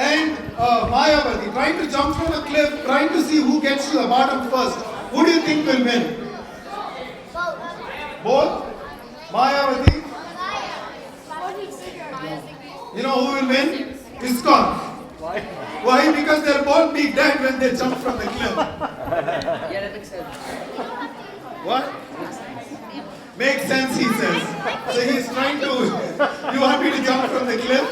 and Mayavati trying to jump from a cliff, trying to see who gets to the bottom first. Who do you think will win? Both? Mayavati? You know who will win? ISKCON. Why? Why? Because they'll both be dead when they jump from the cliff. Yeah, that makes sense. What? Makes sense, he says. So he's trying to, you want me to jump from the cliff?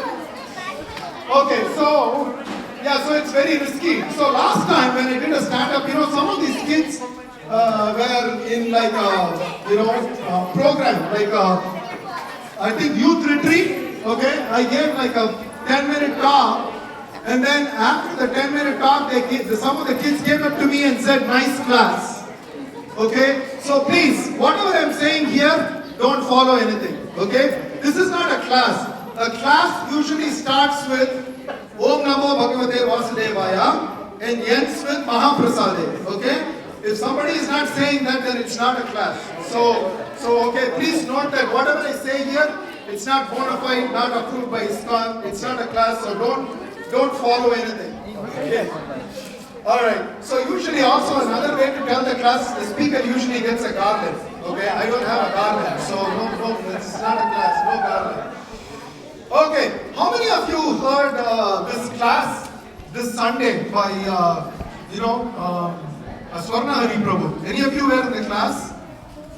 Okay, so, yeah, so it's very risky. So last time when I did a stand-up, some of these kids were in like a, program, like I think youth retreat, okay? I gave like a 10-minute talk, and then after the 10-minute talk, some of the kids came up to me and said, nice class. Okay? So please, whatever I'm saying here, don't follow anything. Okay? This is not a class. A class usually starts with Om Namo Bhagavate Vasudevaya and ends with Mahaprasade. Okay? If somebody is not saying that, then it's not a class. So okay, please note that whatever I say here, it's not bona fide, not approved by ISKCON. It's not a class, so don't follow anything. Okay? Alright, so usually also another way to tell the class, the speaker usually gets a garland. Okay, I don't have a garland, so no, it's not a class, no garland. Okay, how many of you heard this class this Sunday by, Swarna Hari Prabhu? Any of you were in the class?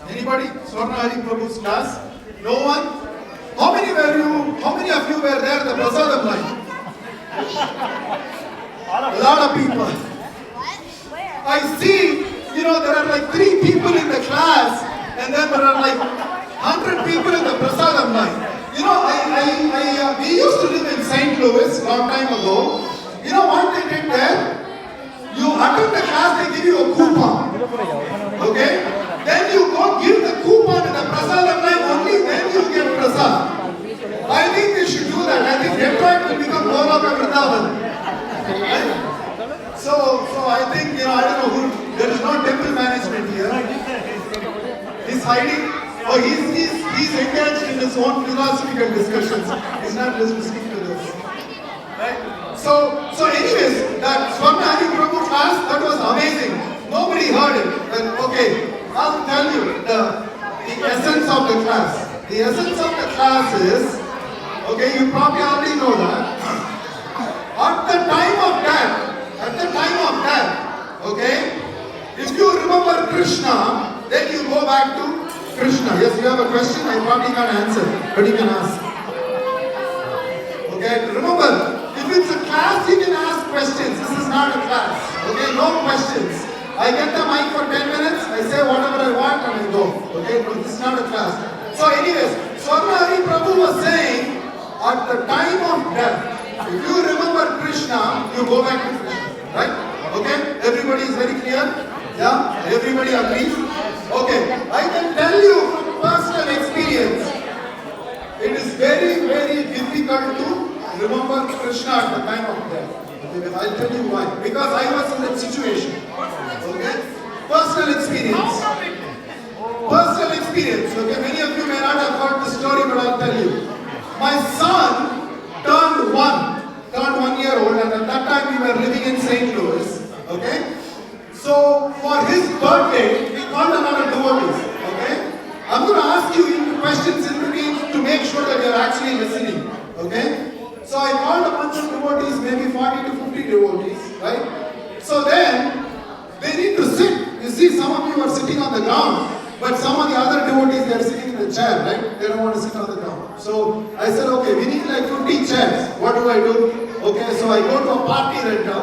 Anybody? Swarna Hari Prabhu's class? No one? How many of you were there at the Prasadam line? A lot of people. I see, there are like 3 people in the class, and then there are like 100 people in the Prasadam line. We used to live in St. Louis long time ago. You know what they did there? You attend the class, they give you a coupon. Okay? Then you go give the coupon in the Prasadam line, only then you get Prasad. I think we should do that. I think Detroit will become Goloka Vrindavan. Right? So I think, I don't know who, there is no temple management here. He's hiding. Oh, he's engaged in his own philosophical discussions. He's not listening to this. Right? So anyways, that Swarna Hari Prabhu class, that was amazing. Nobody heard it. And okay, I'll tell you the essence of the class. The essence of the class is, okay, you probably already know that. At the time of death, okay, if you remember Krishna, then you go back to Krishna. Yes, you have a question, I probably can't answer, but you can ask. Okay, remember, if it's a class, you can ask questions. This is not a class. Okay, no questions. I get the mic for 10 minutes, I say whatever I want and I go. Okay, no, this is not a class. So anyways, Swarna Hari Prabhu was saying, at the time of death, if you remember Krishna, you go back to Krishna. Right? Okay? Everybody is very clear? Yeah? Everybody agrees? Okay. I can tell you from personal experience, it is very, very difficult to remember Krishna at the time of death. Okay? I'll tell you why. Because I was in that situation. Okay? Personal experience. Personal experience. Okay? Many of you may not have heard the story, but I'll tell you. My son turned 1 year old, and at that time we were living in St. Louis. Okay? So for his birthday, we called another devotees. Okay? I'm going to ask you questions in between to make sure that you're actually listening. Okay? So I called a bunch of devotees, maybe 40 to 50 devotees, right? So then they need to sit. You see, some of you are sitting on the ground, but some of the other devotees, they are sitting in the chair, right? They don't want to sit on the ground. So I said, okay, we need like 50 chairs. What do I do? Okay, so I go to a party rental,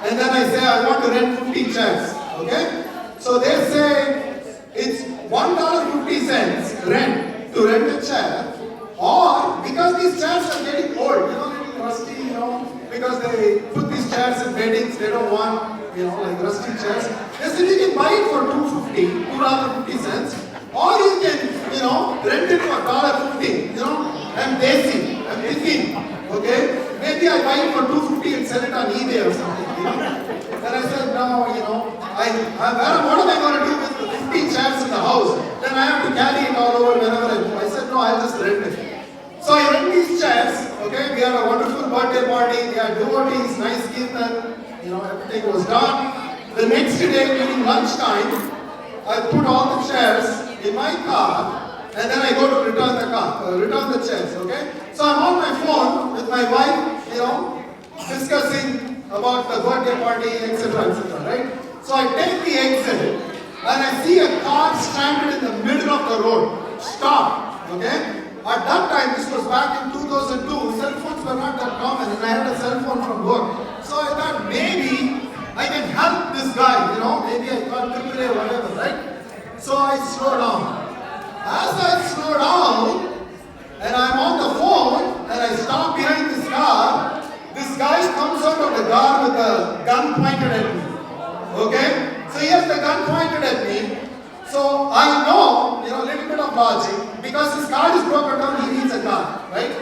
and then I say, I want to rent 50 chairs. Okay? So they say, it's $1.50 rent to rent a chair, or because these chairs are getting old, getting rusty, because they put these chairs in weddings, they don't want, like rusty chairs. They said you can buy it for $2.50, or you can, rent it for $1.50, I'm desi, I'm thinking, okay, maybe I buy it for $2.50 and sell it on eBay or something, Then I said, no, what am I going to do with the 50 chairs in the house? Then I have to carry it all over wherever I go. I said, no, I'll just rent it. So I rent these chairs, okay, we had a wonderful birthday party, they had devotees, nice kirtan, everything was done. The next day during lunchtime, I put all the chairs in my car and then I go to return the chairs, okay? So I'm on my phone with my wife, discussing about the birthday party, etc., right? So I take the exit and I see a car stranded in the middle of the road. Stop, okay? At that time, this was back in 2002, cell phones were not that common and I had a cell phone from work. So I thought maybe I can help this guy, maybe I got AAA or whatever, right? So I slow down. As I slow down and I'm on the phone and I stop behind this car, this guy comes out of the car with a gun pointed at me. Okay? So he has the gun pointed at me. So I know, a little bit of logic, because his car is broken down, he needs a car, right?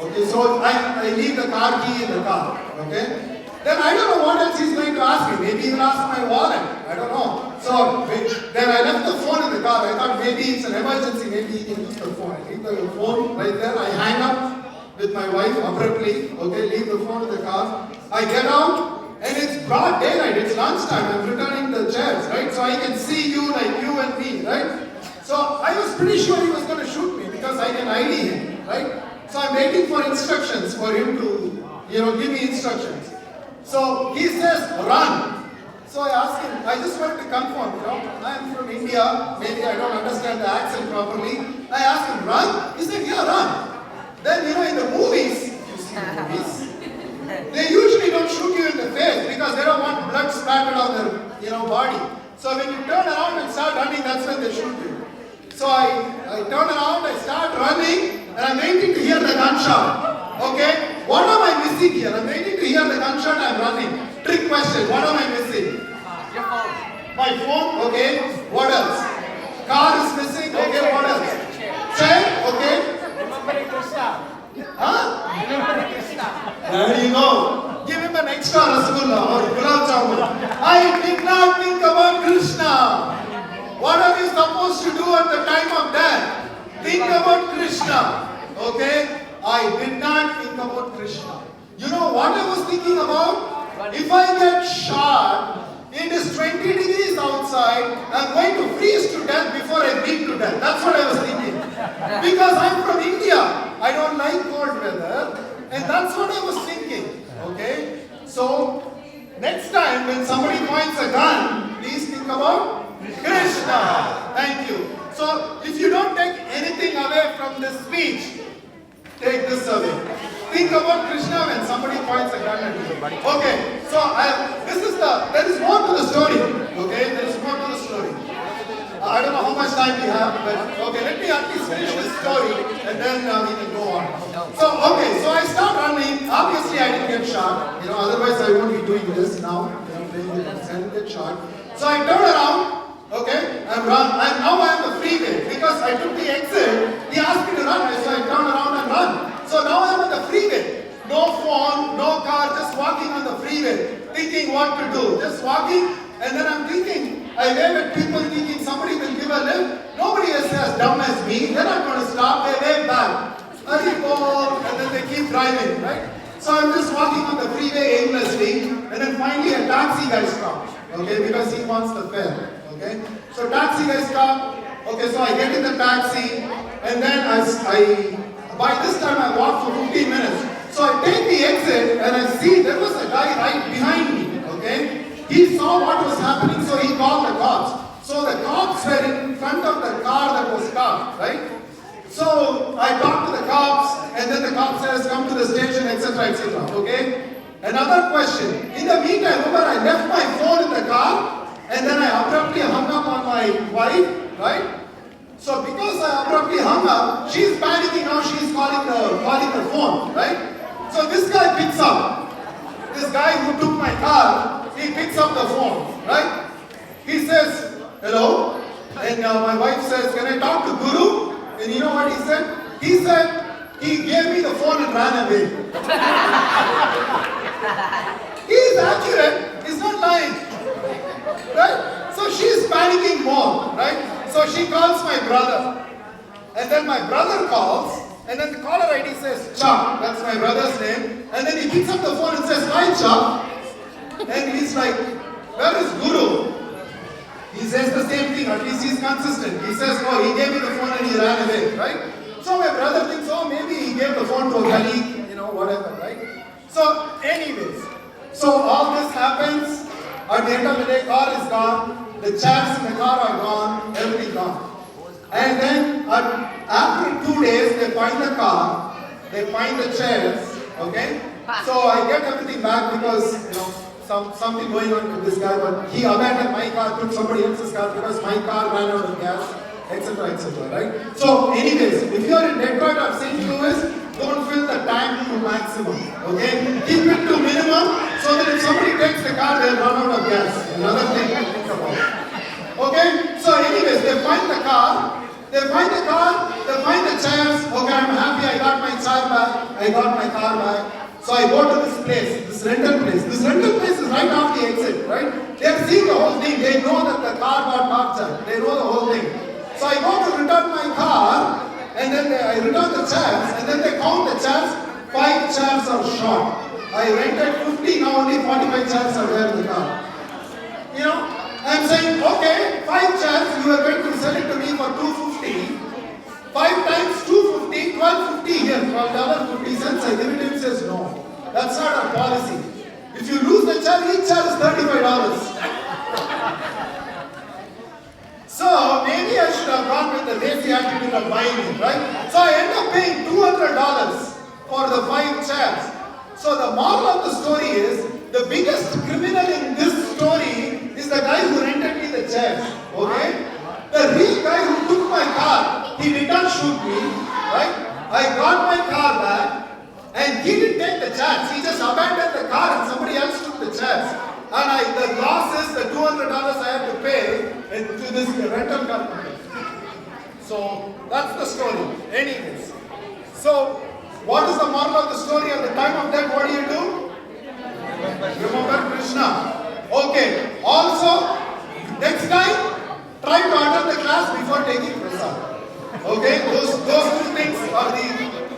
Okay, so I leave the car key in the car, okay? Then I don't know what else he's going to ask me. Maybe he will ask my wallet, I don't know. So then I left the phone in the car. I thought maybe it's an emergency, maybe he can use the phone. I leave the phone right there, I hang up with my wife abruptly, okay, leave the phone in the car. I get out. And it's broad daylight, it's lunchtime, I'm returning the chairs, right? So I can see you like you and me, right? So I was pretty sure he was going to shoot me because I can ID him, right? So I'm waiting for instructions for him to, give me instructions. So he says, run. So I asked him, I just wanted to confirm, I'm from India, maybe I don't understand the accent properly. I asked him, run? He said, yeah, run. Then, in the movies, you see the movies, they usually don't shoot you in the face because they don't want blood splattered on their, body. So when you turn around and start running, that's when they shoot you. So I turn around, I start running, and I'm waiting to hear the gunshot. Okay? What am I missing here? I'm waiting to hear the gunshot, I'm running. Trick question, what am I missing? Your phone. My phone, okay. What else? Car is missing, okay, what else? Chair, okay. Remembering Krishna. Huh? Remembering Krishna. There you go. Give him an extra rasgulla or gulab jamun. I did not think about Krishna. What are you supposed to do at the time of death? Think about Krishna. Okay? I did not think about Krishna. You know what I was thinking about? If I get shot, it is 20 degrees outside, I'm going to freeze to death before I bleed to death. That's what I was thinking. Because I'm from India. I don't like cold weather. And that's what I was thinking. Okay? So, next time when somebody points a gun, please think about Krishna. Thank you. So, if you don't take anything away from this speech, take this away. Think about Krishna when somebody points a gun at you. Okay, so there is more to the story. Okay, there is more to the story. I don't know how much time we have, but okay, let me at least finish this story and then we can go on. So I start running. Obviously, I didn't get shot. Otherwise I won't be doing this now. Playing with this. I didn't get shot. So I turn around. Okay, I'm on the freeway because I took the exit. He asked me to run, so I turn around and run. So now I'm on the freeway. No phone, no car, just walking on the freeway, thinking what to do. Just walking, and then I'm thinking, I wave at people thinking somebody will give a lift. Nobody is as dumb as me. They're not going to stop. They wave back. Hurry, go, and then they keep driving, right? So I'm just walking on the freeway aimlessly, and then finally a taxi guy stops, okay, because he wants the fare. Okay, so taxi guy stop. Okay, so I get in the taxi, and then by this time I walk for 15 minutes. So I take the exit, and I see there was a guy right behind me. Okay, he saw what was happening, so he called the cops. So the cops were in front of the car that was stopped, right? So I talked to the cops, and then the cop says, "Come to the station," etc., etc. Okay. Another question. In the meantime, remember I left my phone in the car. And then I abruptly hung up on my wife, right? So because I abruptly hung up, she's panicking now, she's calling the phone, right? So this guy picks up. This guy who took my car, he picks up the phone, right? He says, "Hello?" And my wife says, "Can I talk to Guru?" And you know what he said? He said, he gave me the phone and ran away. He is accurate, he's not lying. Right? So she's panicking more, right? So she calls my brother. And then my brother calls, And then the caller ID says Chuck, that's my brother's name. And then he picks up the phone and says, hi Chuck. And he's like, where is Guru? He says the same thing, at least he's consistent. He says, oh, he gave me the phone and he ran away, right? So my brother thinks, oh, maybe he gave the phone to a colleague, whatever, right? So anyways, so all this happens. At the end of the day, car is gone. The chairs in the car are gone. Everything gone. And then after 2 days, they find the car. They find the chairs. Okay. So I get everything back because something going on with this guy. But he abandoned my car, took somebody else's car because my car ran out of gas, etc., etc. Right. So anyways, if you are in Detroit or St. Louis, don't fill the tank to maximum, okay? Keep it to minimum so that if somebody takes the car, they'll run out of gas. Another thing to think about. Okay? So anyways, they find the car, they find the chairs. Okay, I'm happy I got my chair back, I got my car back. So I go to this place, this rental place. This rental place is right off the exit, right? They're seeing the whole thing. They know that the car got parked. They know the whole thing. So I go to return my car. And then I return the chairs, and then they count the chairs. 5 chairs are short. I rented 50, now only 45 chairs are there in the car. I'm saying, okay, 5 chairs, you are going to sell it to me for $2.50. 5 times $2.50, $12.50 here, $12.50. I give it to him, says no. That's not our policy. If you lose the chair, each chair is $35. So maybe I should have gone with the lazy attitude of buying it, right? So I end up paying $200 for the 5 chairs. So the moral of the story is, the biggest criminal in this story is the guy who rented me the chairs, okay? The real guy who took my car, he did not shoot me, right? I got my car back and he didn't take the chairs. He just abandoned the car and somebody else took the chairs. And the loss is the $200 I have to pay to this rental car company. So that's the story. Anyways, so what is the moral of the story? At the time of death, what do? Remember Krishna. Okay. Also, next time, try to attend the class before taking prasad. Okay. Those 2 things are the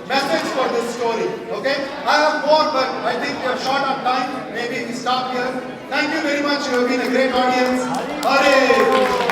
message for this story. Okay. I have more, but I think we are short on time. Maybe we stop here. Thank you very much. You have been a great audience. Hare Krishna.